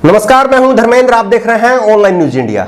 नमस्कार, मैं हूं धर्मेंद्र। आप देख रहे हैं ऑनलाइन न्यूज इंडिया।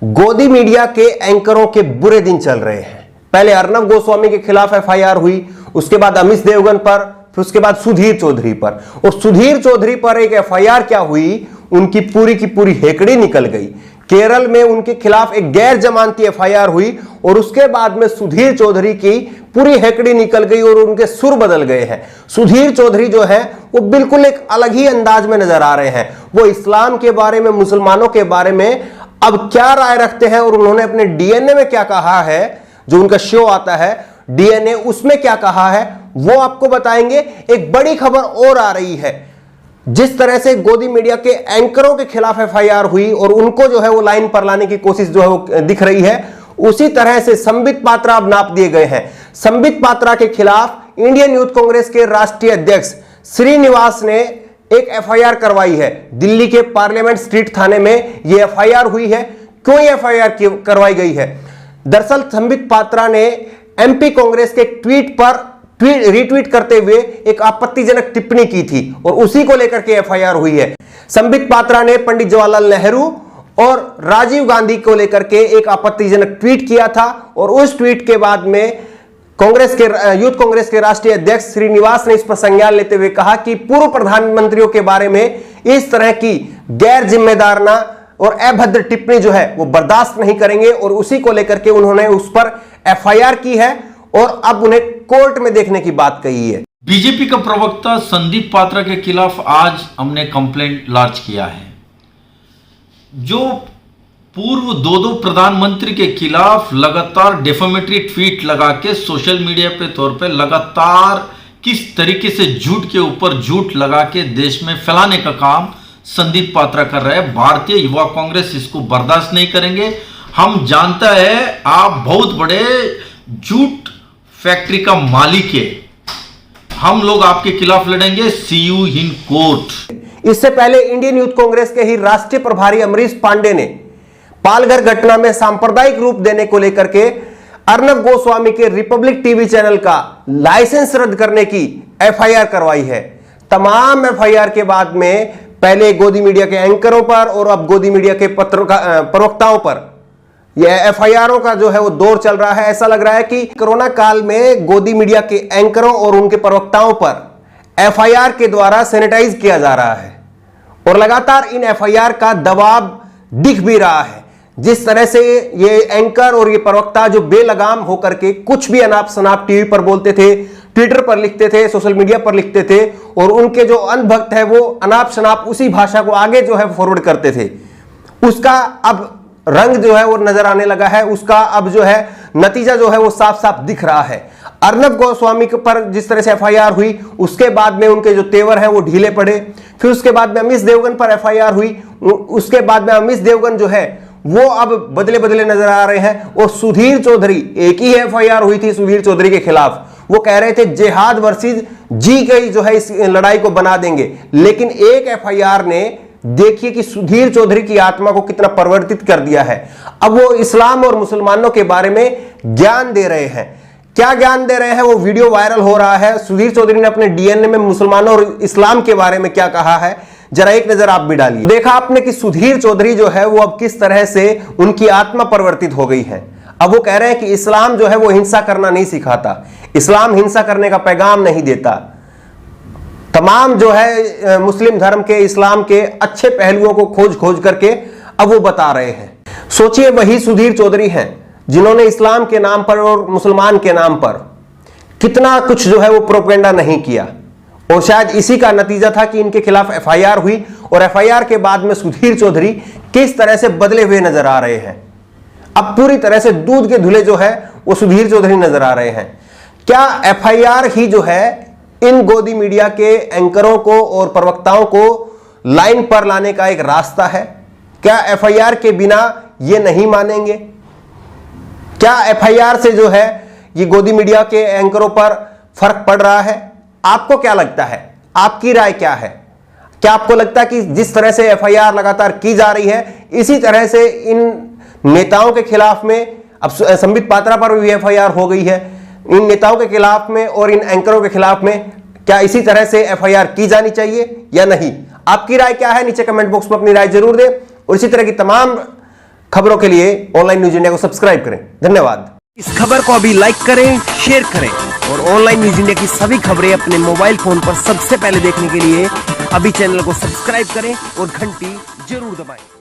गोदी मीडिया के एंकरों के बुरे दिन चल रहे हैं। पहले अर्नब गोस्वामी के खिलाफ एफआईआर हुई, उसके बाद अमित देवगन पर, फिर उसके बाद सुधीर चौधरी पर। और सुधीर चौधरी पर एक एफआईआर क्या हुई, उनकी पूरी की पूरी हेकड़ी निकल गई। केरल में उनके खिलाफ एक गैर जमानती एफआईआर हुई और उसके बाद में सुधीर चौधरी की पूरी हेकड़ी निकल गई और उनके सुर बदल गए हैं। सुधीर चौधरी जो है वो बिल्कुल एक अलग ही अंदाज में नजर आ रहे हैं। वो इस्लाम के बारे में, मुसलमानों के बारे में अब क्या राय रखते हैं और उन्होंने अपने डीएनए में क्या कहा है, जो उनका शो आता है डीएनए, उसमें क्या कहा है वो आपको बताएंगे। एक बड़ी खबर और आ रही है, जिस तरह से गोदी मीडिया के एंकरों के खिलाफ एफआईआर हुई और उनको जो है वो लाइन पर लाने की कोशिश जो है वो दिख रही है, उसी तरह से संबित पात्रा अब नाप दिए गए हैं। संबित पात्रा के खिलाफ इंडियन यूथ कांग्रेस के राष्ट्रीय अध्यक्ष श्रीनिवास ने एक एफआईआर करवाई है। दिल्ली के पार्लियामेंट स्ट्रीट थाने में यह एफआईआर हुई है। क्यों यह एफआईआर करवाई गई है? दरअसल संबित पात्रा ने एमपी कांग्रेस के ट्वीट पर रिट्वीट करते हुए एक आपत्तिजनक टिप्पणी की थी और उसी को लेकर के एफआईआर हुई है। संबित पात्रा ने पंडित जवाहरलाल नेहरू और राजीव गांधी को लेकर के एक आपत्तिजनक ट्वीट किया था और उस ट्वीट के बाद में यूथ कांग्रेस के राष्ट्रीय अध्यक्ष श्रीनिवास ने इस पर संज्ञान लेते हुए कहा कि पूर्व प्रधानमंत्रियों के बारे में इस तरह की गैर जिम्मेदाराना और अभद्र टिप्पणी जो है वो बर्दाश्त नहीं करेंगे और उसी को लेकर के उन्होंने उस पर एफआईआर की है और अब उन्हें कोर्ट में देखने की बात कही है। बीजेपी का प्रवक्ता संदीप पात्रा के खिलाफ आज हमने कंप्लेंट लॉन्च किया है। जो पूर्व दो प्रधानमंत्री के खिलाफ लगातार डेफेमेटरी ट्वीट लगा के सोशल मीडिया पे तौर पे लगातार किस तरीके से झूठ के ऊपर झूठ लगा के देश में फैलाने का काम संदीप पात्रा कर रहे हैं। भारतीय युवा कांग्रेस इसको बर्दाश्त नहीं करेंगे। हम जानता है आप बहुत बड़े झूठ फैक्ट्री का मालिक है। हम लोग आपके खिलाफ लड़ेंगे, सी यू इन कोर्ट। इससे पहले इंडियन यूथ कांग्रेस के ही राष्ट्रीय प्रभारी अमरीश पांडे ने पालघर घटना में सांप्रदायिक रूप देने को लेकर के अर्नब गोस्वामी के रिपब्लिक टीवी चैनल का लाइसेंस रद्द करने की एफआईआर करवाई है। तमाम एफआईआर के बाद में पहले गोदी मीडिया के एंकरों पर और अब गोदी मीडिया के प्रवक्ताओं पर यह एफआईआरों का जो है वो दौर चल रहा है। ऐसा लग रहा है कि कोरोना काल में गोदी मीडिया के एंकरों और उनके प्रवक्ताओं पर एफआईआर के द्वारा सैनिटाइज किया जा रहा है और लगातार इन एफआईआर का दबाव दिख भी रहा है। जिस तरह से ये एंकर और ये प्रवक्ता जो बेलगाम होकर के कुछ भी अनाप शनाप टीवी पर बोलते थे, ट्विटर पर लिखते थे, सोशल मीडिया पर लिखते थे और उनके जो अंधभक्त है वो अनाप शनाप उसी भाषा को आगे जो है फॉरवर्ड करते थे, उसका अब रंग जो है वो नजर आने लगा है। उसका अब जो है नतीजा जो है वो साफ साफ दिख रहा है। अर्नब गोस्वामी पर जिस तरह से एफआईआर हुई उसके बाद में उनके जो तेवर हैं वो ढीले पड़े। फिर उसके बाद में अमित देवगन पर एफआईआर हुई, उसके बाद में अमित देवगन जो है वो अब बदले बदले नजर आ रहे हैं। और सुधीर चौधरी, एक ही एफआईआर हुई थी सुधीर चौधरी के खिलाफ, वो कह रहे थे जिहाद वर्सेस जी गई जो है इस लड़ाई को बना देंगे। लेकिन एक एफआईआर ने देखिए कि सुधीर चौधरी की आत्मा को कितना परिवर्तित कर दिया है। अब वो इस्लाम और मुसलमानों के बारे में ज्ञान दे रहे हैं। क्या ज्ञान दे रहे हैं वो वीडियो वायरल हो रहा है। सुधीर चौधरी ने अपने डीएनए में मुसलमानों और इस्लाम के बारे में क्या कहा है, जरा एक नजर आप भी डालिए। देखा आपने कि सुधीर चौधरी जो है वो अब किस तरह से उनकी आत्मा परिवर्तित हो गई है। अब वो कह रहे हैं कि इस्लाम जो है वो हिंसा करना नहीं सिखाता, इस्लाम हिंसा करने का पैगाम नहीं देता। तमाम जो है मुस्लिम धर्म के, इस्लाम के अच्छे पहलुओं को खोज खोज करके अब वो बता रहे हैं। सोचिए वही सुधीर चौधरी हैं जिन्होंने इस्लाम के नाम पर और मुसलमान के नाम पर कितना कुछ जो है वो प्रोपेगेंडा नहीं किया और शायद इसी का नतीजा था कि इनके खिलाफ एफआईआर हुई और एफआईआर के बाद में सुधीर चौधरी किस तरह से बदले हुए नजर आ रहे हैं। अब पूरी तरह से दूध के धुले जो है वो सुधीर चौधरी नजर आ रहे हैं। क्या एफआईआर ही जो है इन गोदी मीडिया के एंकरों को और प्रवक्ताओं को लाइन पर लाने का एक रास्ता है? क्या एफआईआर के बिना ये नहीं मानेंगे? क्या एफआईआर से जो है ये गोदी मीडिया के एंकरों पर फर्क पड़ रहा है? आपको क्या लगता है? आपकी राय क्या है? क्या आपको लगता है कि जिस तरह से एफआईआर लगातार की जा रही है इसी तरह से इन नेताओं के खिलाफ में, अब संबित पात्रा पर भी एफआईआर हो गई है, इन नेताओं के खिलाफ में और इन एंकरों के खिलाफ में क्या इसी तरह से एफआईआर की जानी चाहिए या नहीं? आपकी राय क्या है नीचे कमेंट बॉक्स में अपनी राय जरूर दें और इसी तरह की तमाम खबरों के लिए ऑनलाइन न्यूज इंडिया को सब्सक्राइब करें। धन्यवाद। इस खबर को अभी लाइक करें, शेयर करें और ऑनलाइन न्यूज इंडिया की सभी खबरें अपने मोबाइल फोन पर सबसे पहले देखने के लिए अभी चैनल को सब्सक्राइब करें और घंटी जरूर दबाएं।